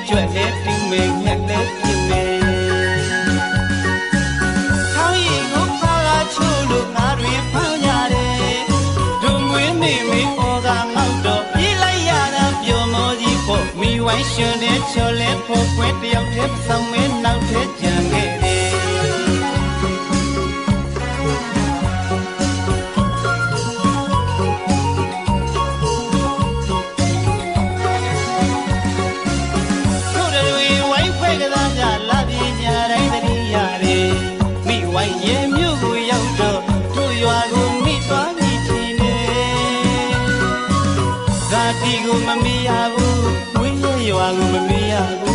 ကြွက်လဲတူမေငှက်လဲပြင်းမေထောင်းရီကိုဖာလာချို့လို့ငါတွေဖောင်းရတယ်ဒုံမွေးနေမေဩကငေါ့တော့ပြေးလိုက်ရတာပျော်မောကြီးဖို့မိဝိုင်းရှင်တဲ့ချော်လဲဖို့ကွယ်တယောက်တည်းဆောင်မဲနောက်ထဲကြံခဲ့တယ်မမီးရဘူးဝင်းရရွာကိုမမီးရဘူး